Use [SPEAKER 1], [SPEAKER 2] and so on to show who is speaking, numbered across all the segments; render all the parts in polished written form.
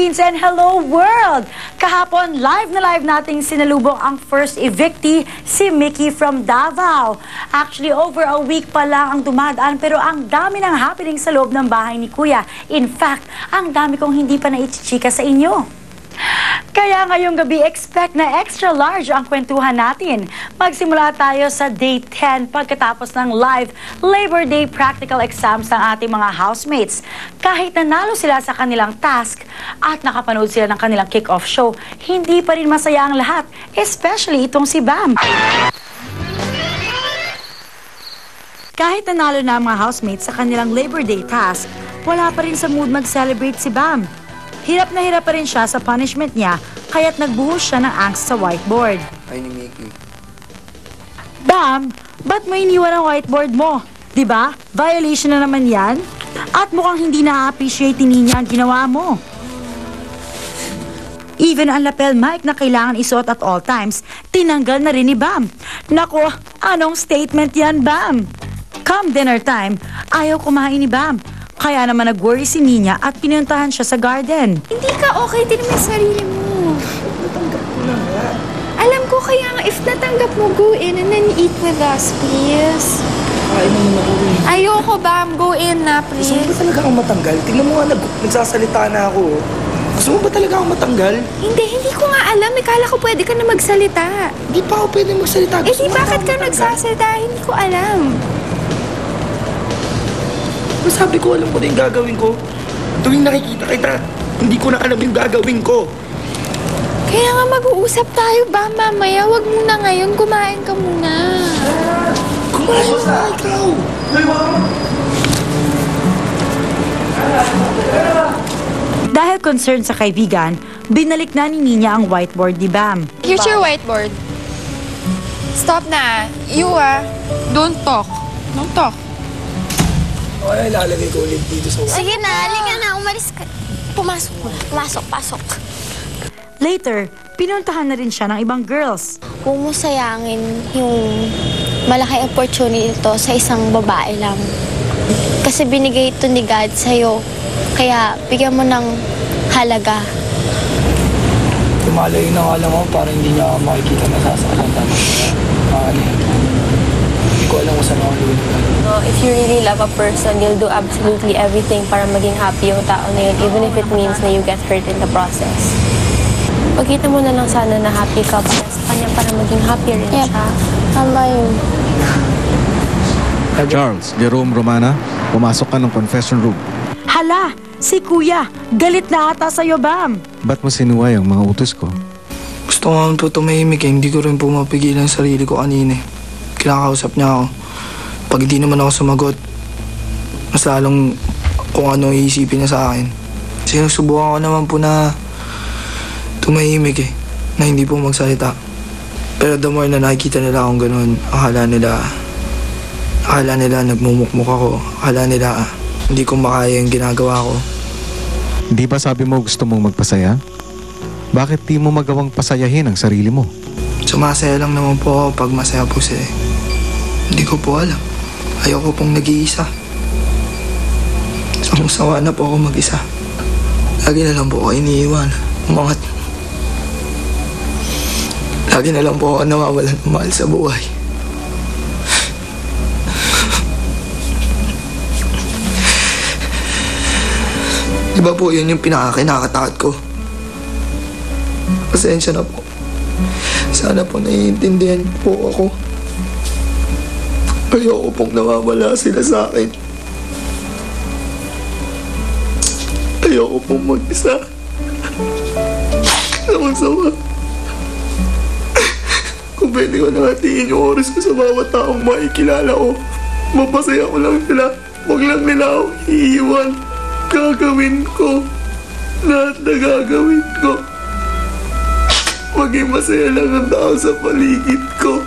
[SPEAKER 1] Philippines and hello world! Kahapon, live na live nating sinalubong ang first evictee, si Mickey from Davao. Actually, over a week pa lang ang dumadaan pero ang dami ng happening sa loob ng bahay ni Kuya. In fact, ang dami kong hindi pa naichichika sa inyo. Kaya ngayong gabi, expect na extra large ang kwentuhan natin. Magsimula tayo sa day 10 pagkatapos ng live Labor Day practical exams ng ating mga housemates. Kahit nanalo sila sa kanilang task at nakapanood sila ng kanilang kick-off show, hindi pa rin masaya ang lahat, especially itong si Bam. Kahit nanalo na ang mga housemates sa kanilang Labor Day task, wala pa rin sa mood mag-celebrate si Bam. Hirap na hirap pa rin siya sa punishment niya, kaya't nagbuhos siya ng angst sa whiteboard.
[SPEAKER 2] Ay ni Mickey.
[SPEAKER 1] Bam, ba't mo iniwan ang whiteboard mo? Diba? Violation na naman yan? At mukhang hindi na-appreciate niya ang ginawa mo. Even ang lapel mic na kailangan isuot at all times, tinanggal na rin ni Bam. Nako, anong statement yan, Bam? Come dinner time, ayaw kumain ni Bam. Kaya naman nag-worry si Nina at pinuntahan siya sa garden.
[SPEAKER 3] Hindi ka okay din may sarili mo.
[SPEAKER 2] Natanggap ko na nga.
[SPEAKER 3] Alam ko kaya nga if natanggap mo, go in and then eat with us, please.
[SPEAKER 2] Kain naman ako rin.
[SPEAKER 3] Ayoko, Bam. Go in na, please.
[SPEAKER 2] Gusto mo ba talaga akong matanggal? Tingnan mo nga, nagsasalita na ako. Gusto mo ba talaga akong matanggal?
[SPEAKER 3] Hindi ko nga alam. Ikala ko pwede ka na magsalita.
[SPEAKER 2] Di pa ako pwede magsalita.
[SPEAKER 3] Eh di bakit ka nagsasalita? Hindi ko alam.
[SPEAKER 2] Sabi ko, alam ko na yung gagawin ko. Tuwing nakikita kita, hindi ko na alam yung gagawin ko.
[SPEAKER 3] Kaya nga mag-uusap tayo, Bam. Mamaya, wag muna ngayon. Kumain ka muna.
[SPEAKER 2] Kumain na ikaw.
[SPEAKER 1] Dahil concerned sa kaibigan, binalik na ni Nina ang whiteboard ni Bam.
[SPEAKER 3] Here's your whiteboard. Stop na. You, don't talk. Don't talk.
[SPEAKER 2] Ay, lalagay ko ulit dito sa
[SPEAKER 4] Sige na, halika na, umalis ka. Pumasok mo. Pasok.
[SPEAKER 1] Later, pinuntahan na rin siya ng ibang girls.
[SPEAKER 4] Huwag mo sayangin yung malaking opportunity ito sa isang babae lang. Kasi binigay ito ni God sa'yo. Kaya bigyan mo ng halaga.
[SPEAKER 2] Tumalayo na nga lang ako para hindi niya ako makikita na sasaktan tayo. Hindi ko alam kung saan ako luwin.
[SPEAKER 5] If you really love a person, you'll do absolutely everything para maging happy yung tao na yun, even if it means na you get hurt in the process. Pagkita mo na lang sana na happy ka para sa kanya para maging happy rin siya.
[SPEAKER 4] Tama yun.
[SPEAKER 6] Charles, Jerome, Romana, pumasok ka ng confession room.
[SPEAKER 1] Hala, si Kuya, galit na ata sa'yo, Bam.
[SPEAKER 6] Ba't mo sinuway ang mga utos ko?
[SPEAKER 2] Gusto ko nga po tumahimik eh. Hindi ko rin po mapigilan ang sarili ko kanina eh. Kinakausap niya ako. Pag hindi naman ako sumagot, mas lalong kung ano iisipin niya sa akin. Sinusubukan ko naman po na tumahimik eh, na hindi po magsalita. Pero the more na nakikita nila akong ganun, akala nila nagmumukmuk ako. Akala nila hindi ko makaya yung ginagawa ko.
[SPEAKER 6] Hindi ba sabi mo gusto mong magpasaya? Bakit di mo magawang pasayahin ang sarili mo?
[SPEAKER 2] Sumasaya lang naman po ako pag masaya po sila. Hindi ko po alam. Ayoko pong nag-iisa. Sawa na po ako mag-isa. Lagi na lang po ako iniiwan. Umangat. Lagi na lang po ako nawawalan ng mahal sa buhay. Diba po yun yung pinakakinakatakot ko? Pasensya na po. Sana po naiintindihan po ako. Ayoko pong nawawala sila sa akin. Ayoko pong mag-isa. Sama-sama. Kung pwede ko nakatiin yung oras ko sa bawat taong makikilala ko, mapasaya ko lang sila. Huwag lang nila ako iiwan. Gagawin ko. Lahat na gagawin ko. Maging masaya lang ang tao sa paligid ko.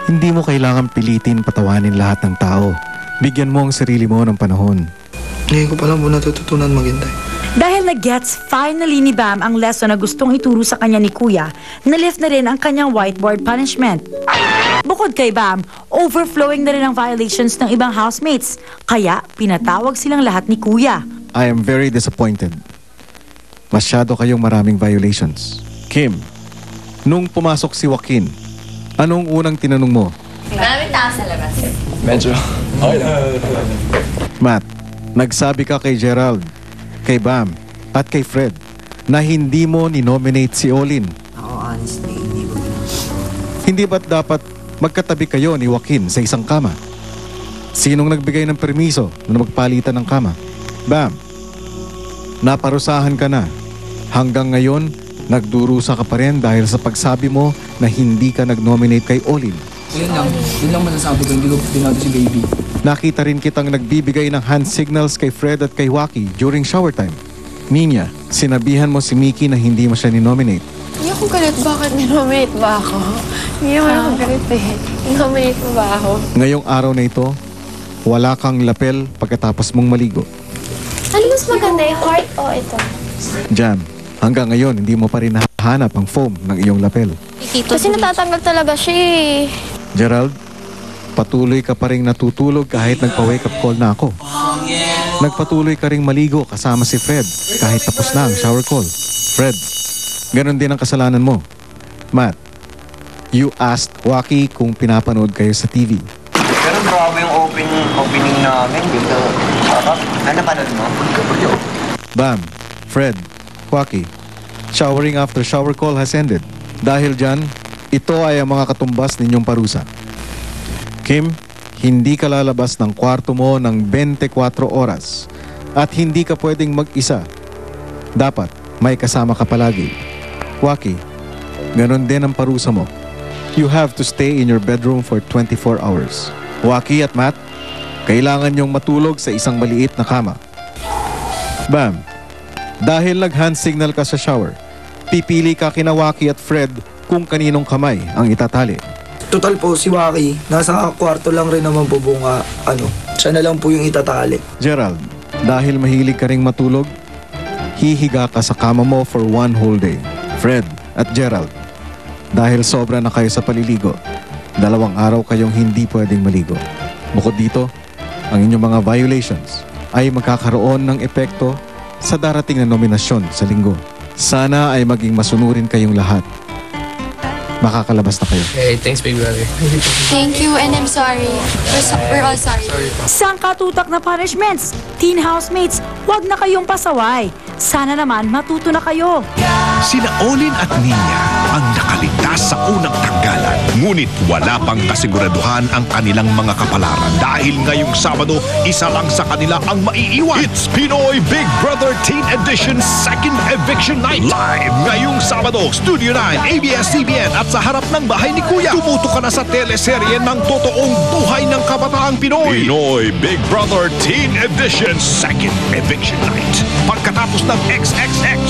[SPEAKER 6] Hindi mo kailangan pilitin patawanin lahat ng tao. Bigyan mo ang sarili mo ng panahon.
[SPEAKER 2] Ngayon ko palang po natututunan maghintay.
[SPEAKER 1] Dahil na-gets finally ni Bam ang lesson na gustong ituro sa kanya ni Kuya, na-lift na rin ang kanyang whiteboard punishment. Bukod kay Bam, overflowing na rin ang violations ng ibang housemates. Kaya pinatawag silang lahat ni Kuya.
[SPEAKER 6] I am very disappointed. Masyado kayong maraming violations. Kim, nung pumasok si Joaquin, anong unang tinanong mo?
[SPEAKER 4] Maraming tao sa labas.
[SPEAKER 2] Medyo.
[SPEAKER 6] Matt, nagsabi ka kay Gerald, kay Bam, at kay Fred na hindi mo ni-nominate si Olin.
[SPEAKER 7] Ako honestly, hindi ko
[SPEAKER 6] Hindi ba't dapat magkatabi kayo ni Joaquin sa isang kama? Sinong nagbigay ng permiso na magpalitan ng kama? Bam, naparusahan ka na. Hanggang ngayon, nagdurusa ka pa rin dahil sa pagsabi mo na hindi ka nag-nominate kay Olin.
[SPEAKER 2] Yun lang masasabi ko, hindi ko pinado si baby.
[SPEAKER 6] Nakita rin kitang nagbibigay ng hand signals kay Fred at kay Waki during shower time. Ninya, sinabihan mo si Mickey na hindi mo siya ni-nominate.
[SPEAKER 3] Hindi ako galit. Bakit ninominate ba ako? Hindi naman ako galit eh. Ninominate mo ba ako?
[SPEAKER 6] Ngayong araw na ito, wala kang lapel pagkatapos mong maligo.
[SPEAKER 4] Ano mas maganda, yung heart o ito?
[SPEAKER 6] Jam, hanggang ngayon hindi mo pa rin nahahanap ang foam ng iyong lapel.
[SPEAKER 4] Kasi natatanggal talaga siya eh.
[SPEAKER 6] Gerald, patuloy ka pa rin natutulog kahit nagpa-wake up call na ako. Nagpatuloy ka rin maligo kasama si Fred kahit tapos na ang shower call. Fred, ganun din ang kasalanan mo. Matt, you asked Waki kung pinapanood kayo sa TV.
[SPEAKER 7] Pero grabe yung opening namin dito. Sarap. Ano panood mo?
[SPEAKER 6] Bam, Fred, Waki, showering after shower call has ended. Dahil dyan, ito ay ang mga katumbas ninyong parusa. Kim, hindi ka lalabas ng kwarto mo ng 24 oras at hindi ka pwedeng mag-isa. Dapat may kasama ka palagi. Waki, ganun din ang parusa mo. You have to stay in your bedroom for 24 hours. Waki at Matt, kailangan nyong matulog sa isang maliit na kama. Bam, dahil nag-hand signal ka sa shower, pipili ka kina Waki at Fred kung kaninong kamay ang itatali.
[SPEAKER 2] Total po, si Waki, nasa kwarto lang rin naman po bunga, siya na lang po yung itatali.
[SPEAKER 6] Gerald, dahil mahilig ka ring matulog, hihiga ka sa kama mo for 1 whole day. Fred at Gerald, dahil sobra na kayo sa paliligo, 2 araw kayong hindi pwedeng maligo. Bukod dito, ang inyong mga violations ay magkakaroon ng epekto sa darating na nominasyon sa linggo. Sana ay maging masunurin kayong lahat. Makakalabas na kayo.
[SPEAKER 2] Hey, thanks baby brother.
[SPEAKER 3] Thank you and I'm sorry. We're all sorry.
[SPEAKER 1] Sangkatutak na punishments. Teen housemates, wag na kayong pasaway. Sana naman matuto na kayo.
[SPEAKER 8] Sina Olin at Nina ang nakaligtas sa unang tanggalan. Ngunit wala pang kasiguraduhan ang kanilang mga kapalaran dahil ngayong Sabado, isa lang sa kanila ang maiiwan. It's Pinoy Big Brother Teen Edition Second Eviction Night. Live ngayong Sabado, Studio 9, ABS-CBN at sa harap ng bahay ni Kuya. Tumuto ka na sa teleserye ng totoong buhay ng kabataang Pinoy. Pinoy Big Brother Teen Edition Second Eviction Night. Pagkatapos ng XXX.